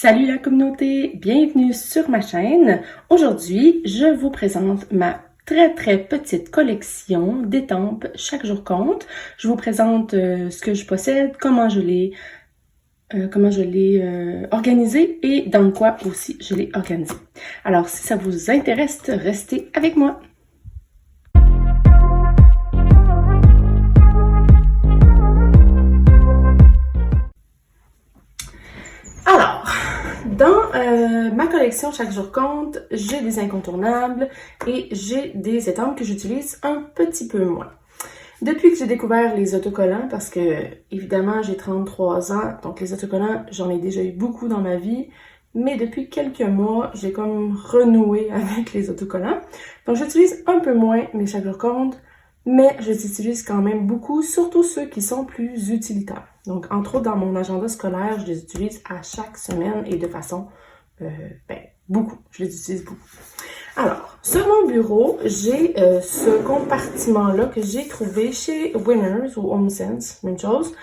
Salut la communauté, bienvenue sur ma chaîne. Aujourd'hui, je vous présente ma très petite collection d'étampes Chaque jour compte. Je vous présente ce que je possède, comment je l'ai organisé et dans quoi aussi je l'ai organisé. Alors si ça vous intéresse, restez avec moi. Alors, dans ma collection Chaque jour compte, j'ai des incontournables et j'ai des étampes que j'utilise un petit peu moins. Depuis que j'ai découvert les autocollants, parce que évidemment j'ai 33 ans, donc les autocollants, j'en ai déjà eu beaucoup dans ma vie, mais depuis quelques mois, j'ai comme renoué avec les autocollants. Donc j'utilise un peu moins mes Chaque jour compte, mais je les utilise quand même beaucoup, surtout ceux qui sont plus utilitaires. Donc, entre autres, dans mon agenda scolaire, je les utilise à chaque semaine et de façon, beaucoup. Je les utilise beaucoup. Alors, sur mon bureau, j'ai ce compartiment-là que j'ai trouvé chez Winners ou HomeSense, même chose,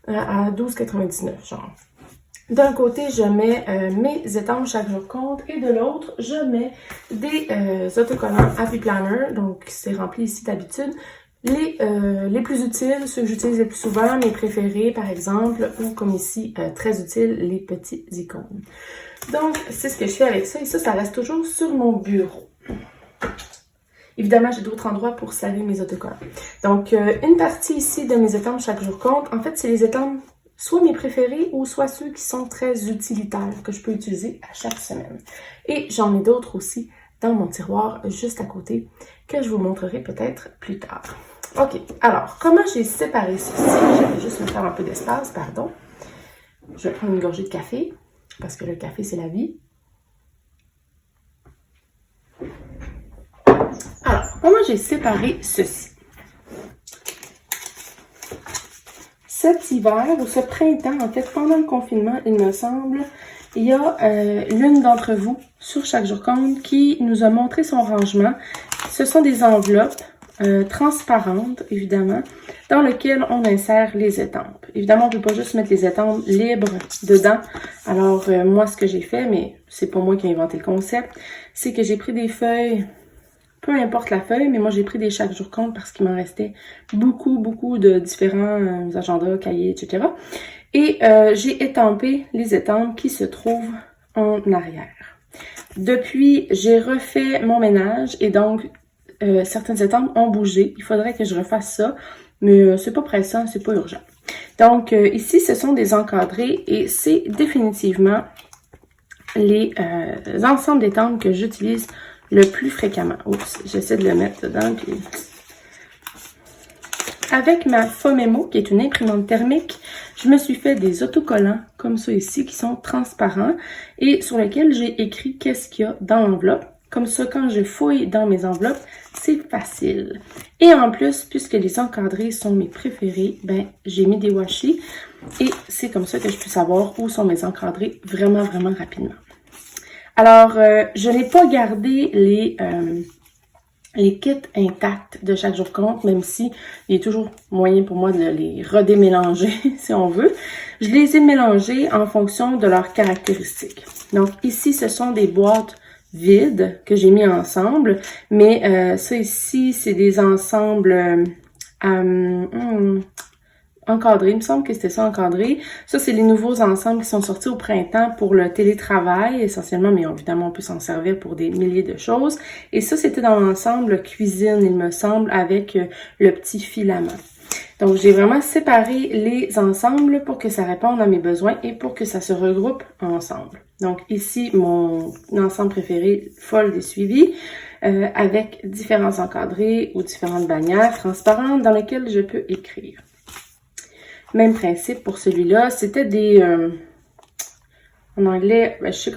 à 12,99 genre. D'un côté, je mets mes étampes Chaque jour compte et de l'autre, je mets des autocollants Happy Planner, donc c'est rempli ici d'habitude. Les plus utiles, ceux que j'utilise le plus souvent, mes préférés par exemple, ou comme ici, très utiles, les petits icônes. Donc, c'est ce que je fais avec ça et ça reste toujours sur mon bureau. Évidemment, j'ai d'autres endroits pour saler mes autocollants. Donc, une partie ici de mes étampes Chaque jour compte, en fait, c'est les étampes soit mes préférés ou soit ceux qui sont très utilitaires, que je peux utiliser à chaque semaine. Et j'en ai d'autres aussi dans mon tiroir juste à côté, que je vous montrerai peut-être plus tard. Ok, alors, comment j'ai séparé ceci? Je vais juste me faire un peu d'espace, pardon. Je vais prendre une gorgée de café, parce que le café, c'est la vie. Alors, comment j'ai séparé ceci? Cet hiver, ou ce printemps, en fait, pendant le confinement, il me semble, il y a l'une d'entre vous, sur Chaque jour compte, qui nous a montré son rangement. Ce sont des enveloppes transparentes, évidemment, dans lesquelles on insère les étampes. Évidemment, on ne peut pas juste mettre les étampes libres dedans. Alors, moi, ce que j'ai fait, mais c'est pas moi qui ai inventé le concept, c'est que j'ai pris des feuilles, peu importe la feuille, mais moi, j'ai pris des Chaque jour compte parce qu'il m'en restait beaucoup de différents agendas, cahiers, etc. Et j'ai étampé les étampes qui se trouvent en arrière. Depuis, j'ai refait mon ménage et donc certaines étampes ont bougé. Il faudrait que je refasse ça, mais c'est pas pressant, c'est pas urgent. Donc ici, ce sont des encadrés et c'est définitivement les ensembles d'étampes que j'utilise le plus fréquemment. Oups, j'essaie de le mettre dedans, puis... Avec ma Fomemo, qui est une imprimante thermique, je me suis fait des autocollants comme ça ici, qui sont transparents et sur lesquels j'ai écrit qu'est-ce qu'il y a dans l'enveloppe. Comme ça, quand je fouille dans mes enveloppes, c'est facile. Et en plus, puisque les encadrés sont mes préférés, ben j'ai mis des washi et c'est comme ça que je peux savoir où sont mes encadrés vraiment rapidement. Alors, je n'ai pas gardé les kits intacts de Chaque jour compte, même si il est toujours moyen pour moi de les redémélanger, si on veut. Je les ai mélangés en fonction de leurs caractéristiques. Donc ici, ce sont des boîtes vides que j'ai mis ensemble, mais ça ici, c'est des ensembles encadrés. Il me semble que c'était ça, encadré. Ça, c'est les nouveaux ensembles qui sont sortis au printemps pour le télétravail, essentiellement, mais évidemment, on peut s'en servir pour des milliers de choses. Et ça, c'était dans l'ensemble cuisine, il me semble, avec le petit filament. Donc, j'ai vraiment séparé les ensembles pour que ça réponde à mes besoins et pour que ça se regroupe ensemble. Donc, ici, mon ensemble préféré, folle des suivis, avec différents encadrés ou différentes bannières transparentes dans lesquelles je peux écrire. Même principe pour celui-là, c'était des... en anglais, je sais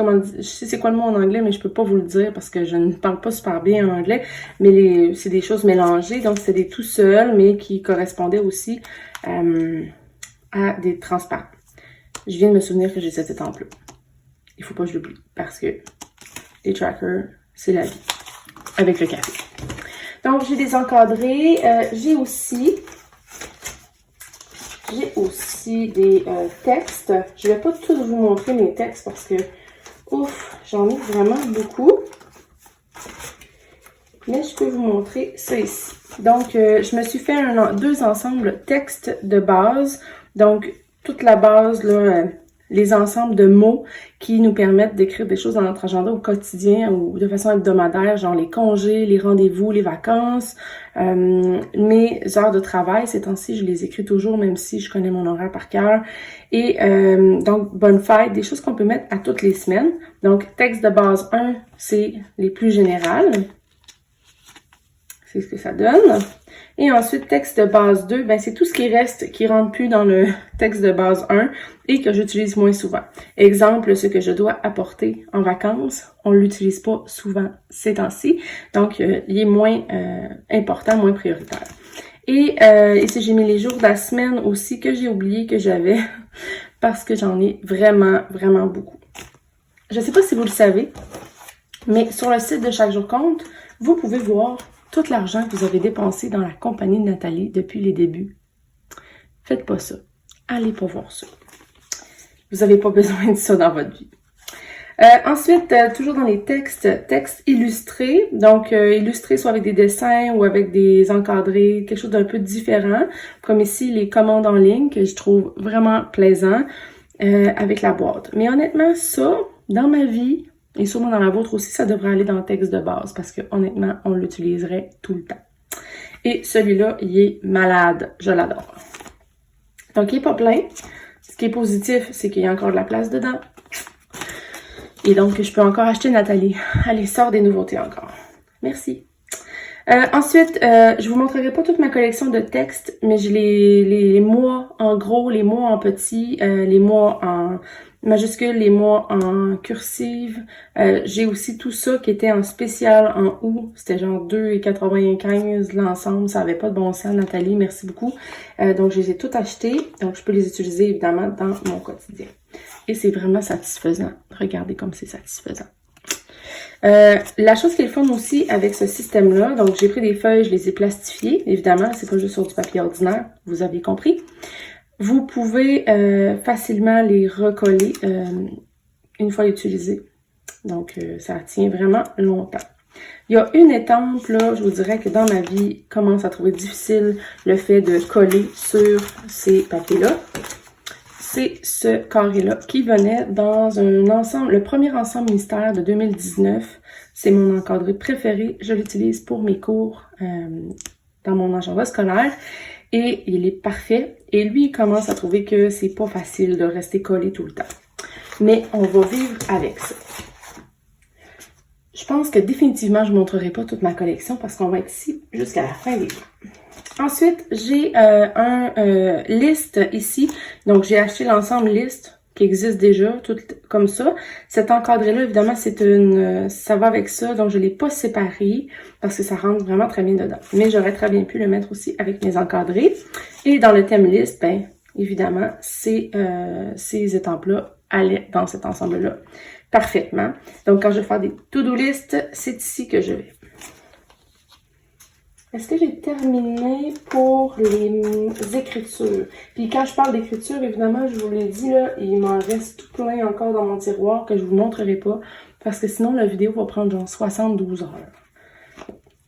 c'est quoi le mot en anglais, mais je peux pas vous le dire parce que je ne parle pas super bien en anglais, mais c'est des choses mélangées, donc c'est des tout seuls, mais qui correspondaient aussi à des transparents. Je viens de me souvenir que j'ai cette étampe-là. Il faut pas que je l'oublie, parce que les trackers, c'est la vie, avec le café. Donc, j'ai des encadrés, j'ai aussi... J'ai aussi des textes. Je vais pas tous vous montrer mes textes parce que, ouf, j'en ai vraiment beaucoup. Mais je peux vous montrer ça ici. Donc, je me suis fait deux ensembles textes de base. Donc, toute la base, là, les ensembles de mots qui nous permettent d'écrire des choses dans notre agenda au quotidien ou de façon hebdomadaire, genre les congés, les rendez-vous, les vacances, mes heures de travail. Ces temps-ci, je les écris toujours, même si je connais mon horaire par cœur. Et donc, bonne fête, des choses qu'on peut mettre à toutes les semaines. Donc, texte de base 1, c'est les plus générales. C'est ce que ça donne. Et ensuite, texte de base 2, ben c'est tout ce qui reste, qui rentre plus dans le texte de base 1 et que j'utilise moins souvent. Exemple, ce que je dois apporter en vacances, on l'utilise pas souvent ces temps-ci. Donc, il est moins important, moins prioritaire. Et ici, j'ai mis les jours de la semaine aussi que j'ai oublié que j'avais parce que j'en ai vraiment, vraiment beaucoup. Je sais pas si vous le savez, mais sur le site de Chaque Jour Compte, vous pouvez voir tout l'argent que vous avez dépensé dans la compagnie de Nathalie depuis les débuts. Faites pas ça. Allez pas voir ça. Vous n'avez pas besoin de ça dans votre vie. Ensuite, toujours dans les textes illustrés. Donc, illustrés soit avec des dessins ou avec des encadrés, quelque chose d'un peu différent. Comme ici, les commandes en ligne que je trouve vraiment plaisant avec la boîte. Mais honnêtement, ça, dans ma vie, et sûrement dans la vôtre aussi, ça devrait aller dans le texte de base parce que honnêtement, on l'utiliserait tout le temps. Et celui-là, il est malade. Je l'adore. Donc, il est pas plein. Ce qui est positif, c'est qu'il y a encore de la place dedans. Et donc, je peux encore acheter Nathalie. Allez, sors des nouveautés encore. Merci. Ensuite, je vous montrerai pas toute ma collection de textes, mais j'ai les mois en gros, les mois en petit, les mois en majuscule, les mois en cursive. J'ai aussi tout ça qui était en spécial en août. C'était genre 2,95 l'ensemble. Ça avait pas de bon sens, Nathalie. Merci beaucoup. Donc, je les ai toutes achetées. Donc, je peux les utiliser évidemment dans mon quotidien. Et c'est vraiment satisfaisant. Regardez comme c'est satisfaisant. La chose qui est le fun aussi avec ce système-là, donc j'ai pris des feuilles, je les ai plastifiées. Évidemment, c'est pas juste sur du papier ordinaire. Vous avez compris. Vous pouvez facilement les recoller une fois utilisés. Donc, ça tient vraiment longtemps. Il y a une étampe, là, je vous dirais que dans ma vie, commence à trouver difficile le fait de coller sur ces papiers-là. C'est ce carré-là qui venait dans un ensemble, le premier ensemble mystère de 2019. C'est mon encadré préféré. Je l'utilise pour mes cours dans mon agenda scolaire. Et il est parfait. Et lui, il commence à trouver que c'est pas facile de rester collé tout le temps. Mais on va vivre avec ça. Je pense que définitivement, je ne montrerai pas toute ma collection parce qu'on va être ici jusqu'à la fin des jours. Ensuite, j'ai un liste ici. Donc, j'ai acheté l'ensemble liste qui existe déjà, tout comme ça. Cet encadré-là, évidemment, ça va avec ça. Donc, je ne l'ai pas séparé parce que ça rentre vraiment très bien dedans. Mais j'aurais très bien pu le mettre aussi avec mes encadrés. Et dans le thème liste, ben, évidemment, ces étampes-là allaient dans cet ensemble-là parfaitement. Donc, quand je vais faire des to-do list, c'est ici que je vais. Est-ce que j'ai terminé pour les écritures? Puis quand je parle d'écriture, évidemment, je vous l'ai dit, là, il m'en reste tout plein encore dans mon tiroir que je vous montrerai pas. Parce que sinon, la vidéo va prendre genre 72 heures.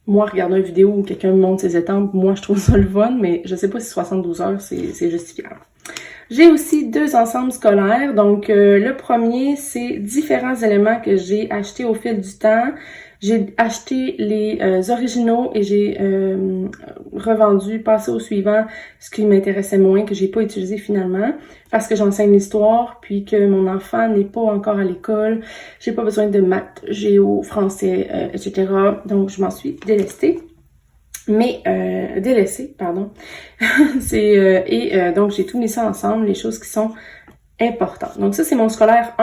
Moi, regarder une vidéo où quelqu'un me montre ses étampes, moi, je trouve ça le fun, mais je sais pas si 72 heures, c'est justifiable. J'ai aussi deux ensembles scolaires. Donc, le premier, c'est différents éléments que j'ai achetés au fil du temps. J'ai acheté les originaux et j'ai revendu, passé au suivant, ce qui m'intéressait moins, que j'ai pas utilisé finalement, parce que j'enseigne l'histoire, puis que mon enfant n'est pas encore à l'école. J'ai pas besoin de maths, géo, français, etc. Donc, je m'en suis délestée. Mais délaissée, pardon. Donc j'ai tout mis ça ensemble, les choses qui sont importantes. Donc ça, c'est mon scolaire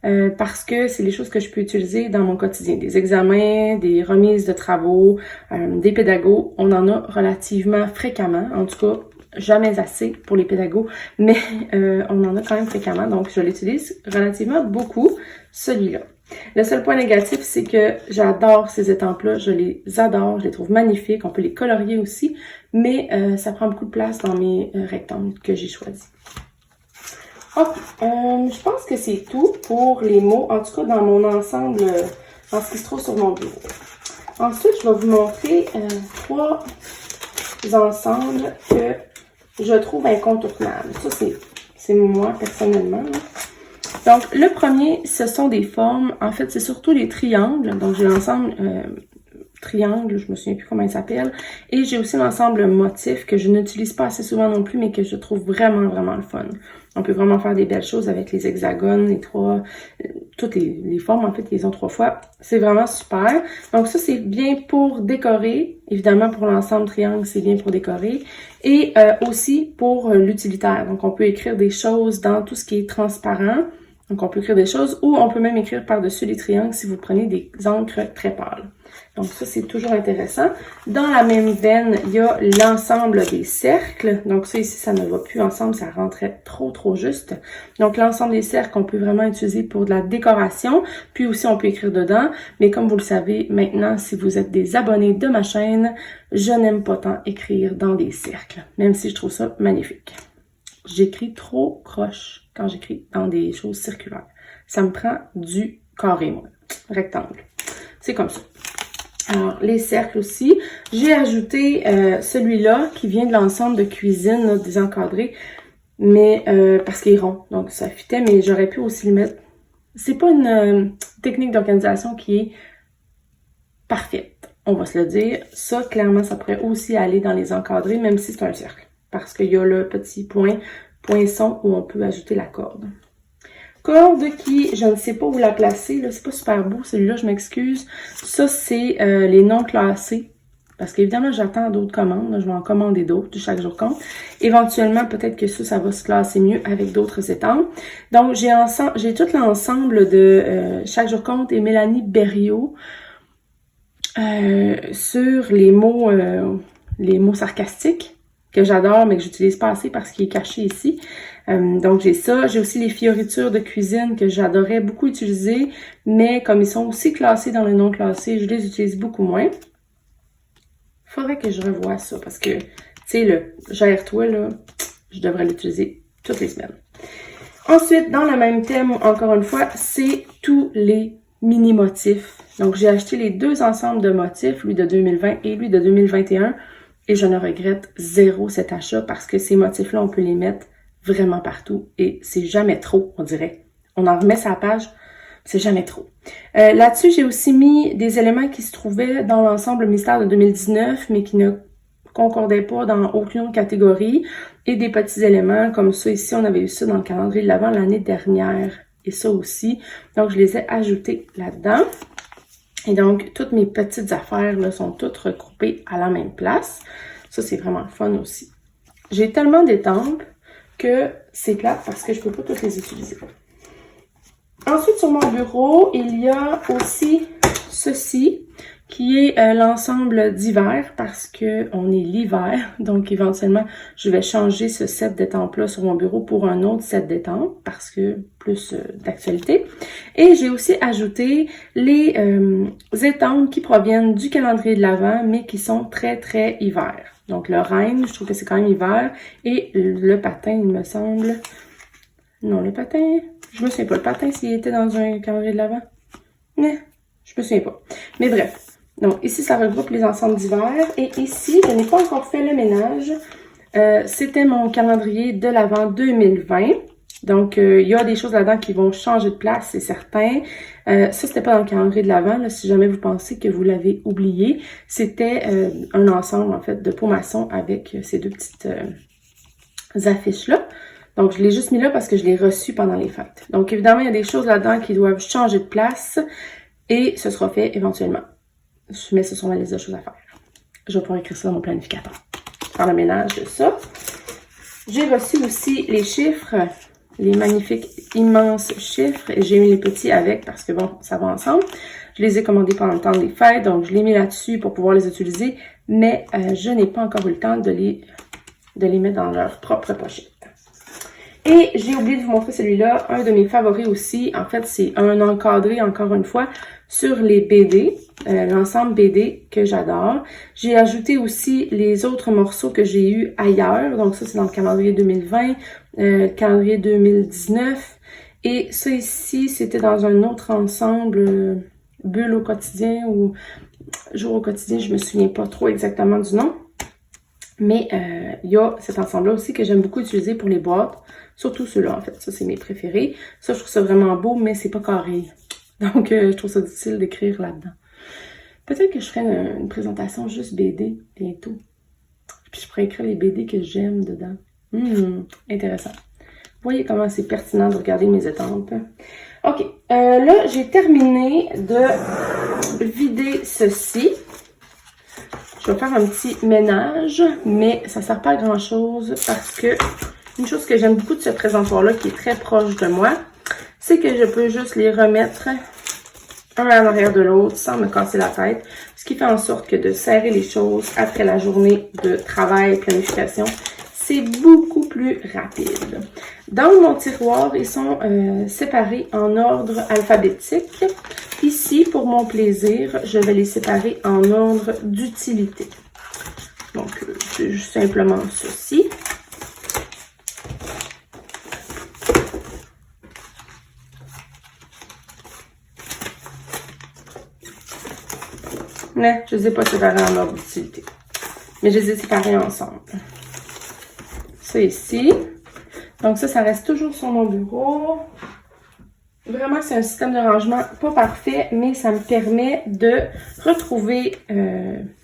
1, parce que c'est les choses que je peux utiliser dans mon quotidien. Des examens, des remises de travaux, des pédagogues. On en a relativement fréquemment, en tout cas jamais assez pour les pédagogues, mais on en a quand même fréquemment, donc je l'utilise relativement beaucoup, celui-là. Le seul point négatif, c'est que j'adore ces étampes-là, je les adore, je les trouve magnifiques, on peut les colorier aussi, mais ça prend beaucoup de place dans mes rectangles que j'ai choisis. Je pense que c'est tout pour les mots, en tout cas dans mon ensemble, dans ce qui se trouve sur mon bureau. Ensuite, je vais vous montrer 3 ensembles que je trouve incontournables. Ça, c'est moi, personnellement. Donc, le premier, ce sont des formes. En fait, c'est surtout les triangles. Donc, j'ai l'ensemble triangle, je me souviens plus comment il s'appelle. Et j'ai aussi l'ensemble motif que je n'utilise pas assez souvent non plus, mais que je trouve vraiment, vraiment le fun. On peut vraiment faire des belles choses avec les hexagones, les 3, toutes les formes, en fait, ils ont 3 fois. C'est vraiment super. Donc ça, c'est bien pour décorer. Évidemment, pour l'ensemble triangle, c'est bien pour décorer. Et aussi pour l'utilitaire. Donc, on peut écrire des choses dans tout ce qui est transparent. Donc, on peut écrire des choses ou on peut même écrire par-dessus les triangles si vous prenez des encres très pâles. Donc, ça, c'est toujours intéressant. Dans la même veine, il y a l'ensemble des cercles. Donc, ça, ici, ça ne va plus ensemble. Ça rentrait trop juste. Donc, l'ensemble des cercles, on peut vraiment utiliser pour de la décoration. Puis aussi, on peut écrire dedans. Mais comme vous le savez, maintenant, si vous êtes des abonnés de ma chaîne, je n'aime pas tant écrire dans des cercles. Même si je trouve ça magnifique. J'écris trop croche quand j'écris dans des choses circulaires. Ça me prend du carré, moi. Rectangle. C'est comme ça. Alors, les cercles aussi. J'ai ajouté celui-là qui vient de l'ensemble de cuisine là, désencadré, mais parce qu'il est rond, donc ça fitait, mais j'aurais pu aussi le mettre. C'est pas une technique d'organisation qui est parfaite, on va se le dire. Ça, clairement, ça pourrait aussi aller dans les encadrés, même si c'est un cercle, parce qu'il y a le petit poinçon où on peut ajouter la corde. Corde qui, je ne sais pas où la placer, là, c'est pas super beau, celui-là, je m'excuse. Ça, c'est les non classés, parce qu'évidemment, j'attends d'autres commandes, là, je vais en commander d'autres, chaque jour compte. Éventuellement, peut-être que ça va se classer mieux avec d'autres étampes. Donc, j'ai tout l'ensemble de chaque jour compte et Mélanie Berriot sur les mots sarcastiques, que j'adore, mais que j'utilise pas assez parce qu'il est caché ici. Donc, j'ai ça. J'ai aussi les fioritures de cuisine que j'adorais beaucoup utiliser, mais comme ils sont aussi classés dans le non classé, je les utilise beaucoup moins. Faudrait que je revoie ça parce que, tu sais, le gère-toi, là, je devrais l'utiliser toutes les semaines. Ensuite, dans le même thème, encore une fois, c'est tous les mini-motifs. Donc, j'ai acheté les 2 ensembles de motifs, lui de 2020 et lui de 2021. Et je ne regrette zéro cet achat parce que ces motifs-là, on peut les mettre vraiment partout et c'est jamais trop, on dirait. On en remet sa page, c'est jamais trop. Là-dessus, j'ai aussi mis des éléments qui se trouvaient dans l'ensemble mystère de 2019, mais qui ne concordaient pas dans aucune catégorie. Et des petits éléments comme ça. Ici, on avait eu ça dans le calendrier de l'Avent l'année dernière. Et ça aussi. Donc, je les ai ajoutés là-dedans. Et donc, toutes mes petites affaires là, sont toutes regroupées à la même place. Ça, c'est vraiment fun aussi. J'ai tellement d'étampes que c'est plate parce que je peux pas toutes les utiliser. Ensuite, sur mon bureau, il y a aussi ceci qui est l'ensemble d'hiver parce que on est l'hiver. Donc, éventuellement, je vais changer ce set d'étampes-là sur mon bureau pour un autre set d'étampes parce que plus d'actualité. Et j'ai aussi ajouté les étampes qui proviennent du calendrier de l'Avent, mais qui sont très, très hiver. Donc, le Reine, je trouve que c'est quand même hiver. Et le patin, il me semble... Non, le patin... Je me souviens pas. Le patin, s'il était dans un calendrier de l'Avent. Mais, je me souviens pas. Mais bref. Donc, ici, ça regroupe les ensembles d'hiver. Et ici, je n'ai pas encore fait le ménage. C'était mon calendrier de l'Avent 2020. Donc, il y a des choses là-dedans qui vont changer de place, c'est certain. Ça, c'était pas dans le calendrier de l'Avent, là, si jamais vous pensez que vous l'avez oublié. C'était un ensemble, en fait, de peau maçon avec ces 2 petites affiches-là. Donc, je l'ai juste mis là parce que je l'ai reçu pendant les fêtes. Donc, évidemment, il y a des choses là-dedans qui doivent changer de place et ce sera fait éventuellement. Je mets ça sur ma liste de choses à faire. Je vais pouvoir écrire ça dans mon planificateur. Faire le ménage de ça. J'ai reçu aussi les chiffres, les magnifiques, immenses chiffres. Et j'ai mis les petits avec parce que bon, ça va ensemble. Je les ai commandés pendant le temps des fêtes, donc je les ai mis là-dessus pour pouvoir les utiliser. Mais je n'ai pas encore eu le temps de les mettre dans leur propre pochette. Et j'ai oublié de vous montrer celui-là, un de mes favoris aussi. En fait, c'est un encadré, encore une fois, sur les BD, l'ensemble BD que j'adore. J'ai ajouté aussi les autres morceaux que j'ai eu ailleurs. Donc ça, c'est dans le calendrier 2020, calendrier 2019. Et ça ici, c'était dans un autre ensemble, Bulle au quotidien ou Jour au quotidien, je me souviens pas trop exactement du nom. Mais il y a cet ensemble-là aussi que j'aime beaucoup utiliser pour les boîtes. Surtout ceux-là, en fait. Ça, c'est mes préférés. Ça, je trouve ça vraiment beau, mais c'est pas carré. Donc, je trouve ça difficile d'écrire là-dedans. Peut-être que je ferai une présentation juste BD bientôt. Puis je pourrais écrire les BD que j'aime dedans. Intéressant. Vous voyez comment c'est pertinent de regarder mes étampes. OK. Là, j'ai terminé de vider ceci. Je vais faire un petit ménage, mais ça ne sert pas à grand-chose parce que une chose que j'aime beaucoup de ce présentoir-là, qui est très proche de moi, c'est que je peux juste les remettre un à l'arrière de l'autre sans me casser la tête, ce qui fait en sorte que de serrer les choses après la journée de travail et planification, c'est beaucoup plus rapide. Dans mon tiroir, ils sont séparés en ordre alphabétique. Ici, pour mon plaisir, je vais les séparer en ordre d'utilité. Donc, c'est simplement ceci. Mais je ne les ai pas séparés en ordre d'utilité. Mais je les ai séparés ensemble. Ça ici. Donc ça reste toujours sur mon bureau. Vraiment, c'est un système de rangement pas parfait, mais ça me permet de retrouver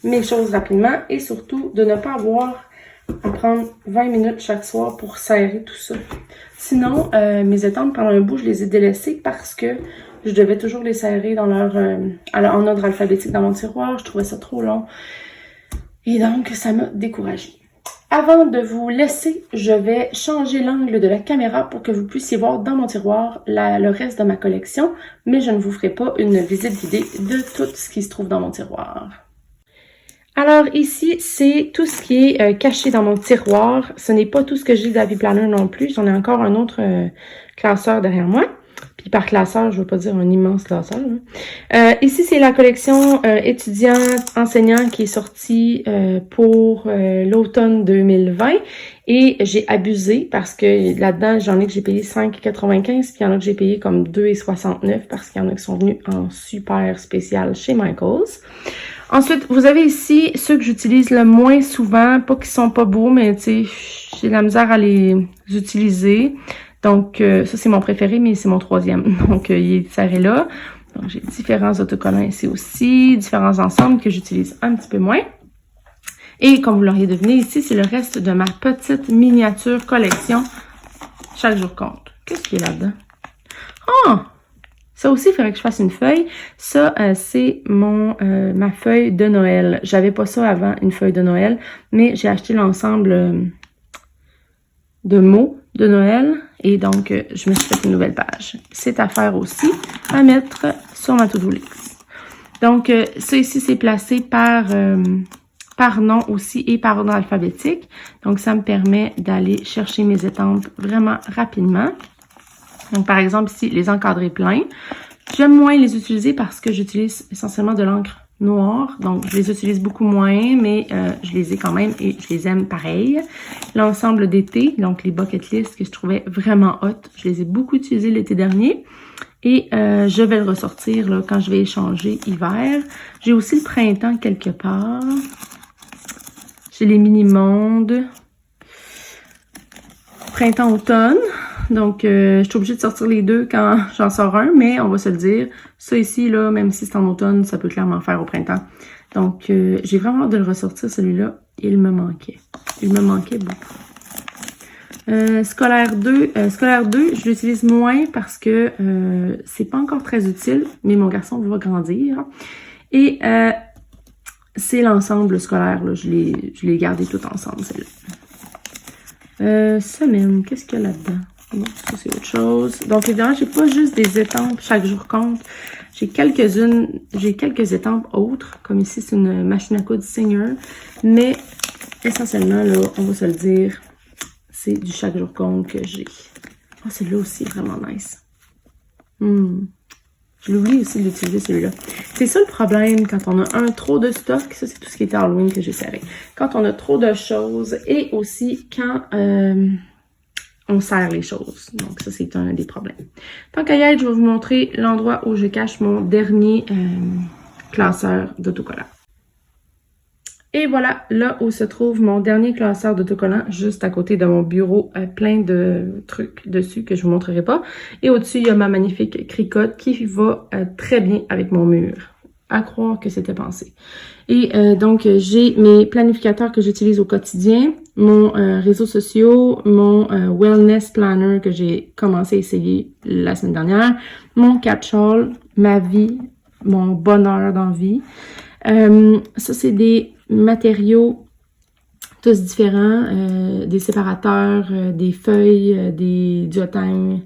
mes choses rapidement et surtout de ne pas avoir à prendre 20 minutes chaque soir pour serrer tout ça. Sinon, mes étampes, pendant un bout, je les ai délaissées parce que je devais toujours les serrer dans en ordre alphabétique dans mon tiroir. Je trouvais ça trop long. Et donc, ça m'a découragée. Avant de vous laisser, je vais changer l'angle de la caméra pour que vous puissiez voir dans mon tiroir le reste de ma collection, mais je ne vous ferai pas une visite guidée de tout ce qui se trouve dans mon tiroir. Alors ici, c'est tout ce qui est caché dans mon tiroir. Ce n'est pas tout ce que j'ai d'Avi Planner non plus. J'en ai encore un autre classeur derrière moi. Puis par classeur, je ne veux pas dire un immense classeur. Ici, c'est la collection étudiant-enseignant qui est sortie pour l'automne 2020. Et j'ai abusé parce que là-dedans, j'en ai que j'ai payé 5,95 puis il y en a que j'ai payé comme 2,69 parce qu'il y en a qui sont venus en super spécial chez Michaels. Ensuite, vous avez ici ceux que j'utilise le moins souvent. Pas qu'ils sont pas beaux, mais tu sais, j'ai de la misère à les utiliser. Donc, ça, c'est mon préféré, mais c'est mon troisième. Donc, il est serré là. Donc, j'ai différents autocollants ici aussi, différents ensembles que j'utilise un petit peu moins. Et comme vous l'auriez deviné, ici, c'est le reste de ma petite miniature collection. Chaque jour compte. Qu'est-ce qu'il y a là-dedans? Ah! Ça aussi, il faudrait que je fasse une feuille. Ça, c'est ma feuille de Noël. J'avais pas ça avant, une feuille de Noël, mais j'ai acheté l'ensemble de mots de Noël. Et donc, je me suis fait une nouvelle page. C'est à faire aussi, à mettre sur ma to-do list. Donc, ça ici, c'est placé par nom aussi et par ordre alphabétique. Donc, ça me permet d'aller chercher mes étampes vraiment rapidement. Donc, par exemple, ici, les encadrés pleins. J'aime moins les utiliser parce que j'utilise essentiellement de l'encre noire. Donc, je les utilise beaucoup moins, mais je les ai quand même et je les aime pareil. L'ensemble d'été, donc les bucket lists que je trouvais vraiment hot. Je les ai beaucoup utilisés l'été dernier. Et je vais le ressortir là, quand je vais échanger hiver. J'ai aussi le printemps quelque part. J'ai les mini-mondes. Printemps-automne. Donc, je suis obligée de sortir les deux quand j'en sors un, mais on va se le dire. Ça ici, là, même si c'est en automne, ça peut clairement faire au printemps. Donc, j'ai vraiment hâte de le ressortir, celui-là. Il me manquait. Il me manquait beaucoup. Scolaire 2, je l'utilise moins parce que c'est pas encore très utile, mais mon garçon va grandir. Et c'est l'ensemble scolaire, là. Je l'ai gardé tout ensemble, celle-là. Semaine, qu'est-ce qu'il y a là-dedans? Bon, ça c'est autre chose. Donc évidemment, j'ai pas juste des étampes chaque jour compte. J'ai quelques étampes autres, comme ici c'est une machine à coudre Singer, mais essentiellement là, on va se le dire, c'est du chaque jour compte que j'ai. Oh, celui-là aussi est vraiment nice. Je l'oublie aussi d'utiliser celui-là. C'est ça le problème quand on a trop de stock. Ça, c'est tout ce qui était Halloween que j'ai serré. Quand on a trop de choses et aussi quand on serre les choses. Donc, ça, c'est un des problèmes. Tant qu'à y être, je vais vous montrer l'endroit où je cache mon dernier classeur d'autocollants. Et voilà, là où se trouve mon dernier classeur d'autocollants, juste à côté de mon bureau, plein de trucs dessus que je vous montrerai pas. Et au-dessus, il y a ma magnifique cricotte qui va très bien avec mon mur. À croire que c'était pensé. Et donc, j'ai mes planificateurs que j'utilise au quotidien, mon réseaux sociaux, mon wellness planner que j'ai commencé à essayer la semaine dernière, mon catch-all, ma vie, mon bonheur dans vie. Ça, c'est des matériaux tous différents, des séparateurs, des feuilles, des duotangs,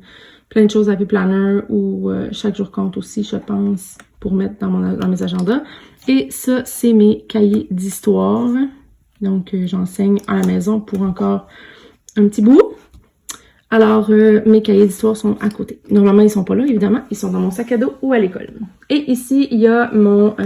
plein de choses Happy Planner ou chaque jour compte aussi, je pense, pour mettre dans mes agendas. Et ça, c'est mes cahiers d'histoire. Donc, j'enseigne à la maison pour encore un petit bout. Alors, mes cahiers d'histoire sont à côté. Normalement, ils sont pas là, évidemment. Ils sont dans mon sac à dos ou à l'école. Et ici, il y a mon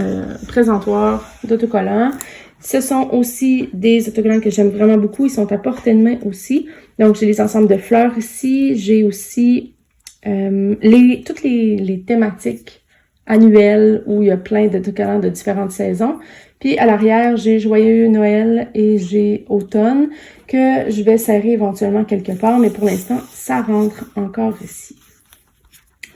présentoir d'autocollants. Ce sont aussi des autocollants que j'aime vraiment beaucoup. Ils sont à portée de main aussi. Donc, j'ai les ensembles de fleurs ici. J'ai aussi toutes les thématiques annuelles où il y a plein d'autocollants de différentes saisons. Puis, à l'arrière, j'ai Joyeux Noël et j'ai Automne que je vais serrer éventuellement quelque part. Mais pour l'instant, ça rentre encore ici.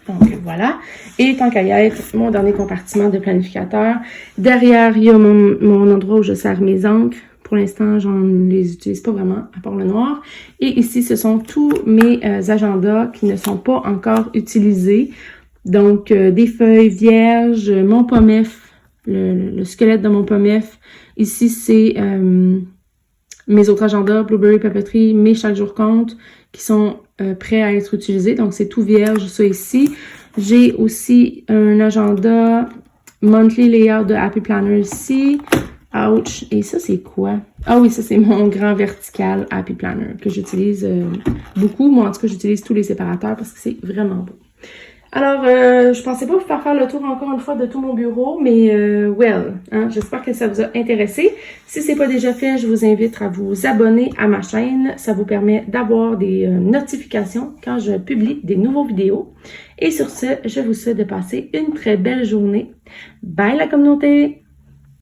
Donc, voilà. Et tant qu'à y être, mon dernier compartiment de planificateur. Derrière, il y a mon endroit où je serre mes encres. Pour l'instant, je ne les utilise pas vraiment, à part le noir. Et ici, ce sont tous mes agendas qui ne sont pas encore utilisés. Donc, des feuilles vierges, mon POMEF, le squelette de mon POMEF. Ici, c'est mes autres agendas, Blueberry Papeterie, mes chaque jour compte, qui sont prêts à être utilisés. Donc, c'est tout vierge, ça ici. J'ai aussi un agenda Monthly Layout de Happy Planner ici. Ouch! Et ça, c'est quoi? Ah oui, ça, c'est mon grand vertical Happy Planner que j'utilise beaucoup. Moi, en tout cas, j'utilise tous les séparateurs parce que c'est vraiment beau. Alors, je pensais pas vous faire le tour encore une fois de tout mon bureau, mais j'espère que ça vous a intéressé. Si c'est pas déjà fait, je vous invite à vous abonner à ma chaîne. Ça vous permet d'avoir des notifications quand je publie des nouveaux vidéos. Et sur ce, je vous souhaite de passer une très belle journée. Bye la communauté!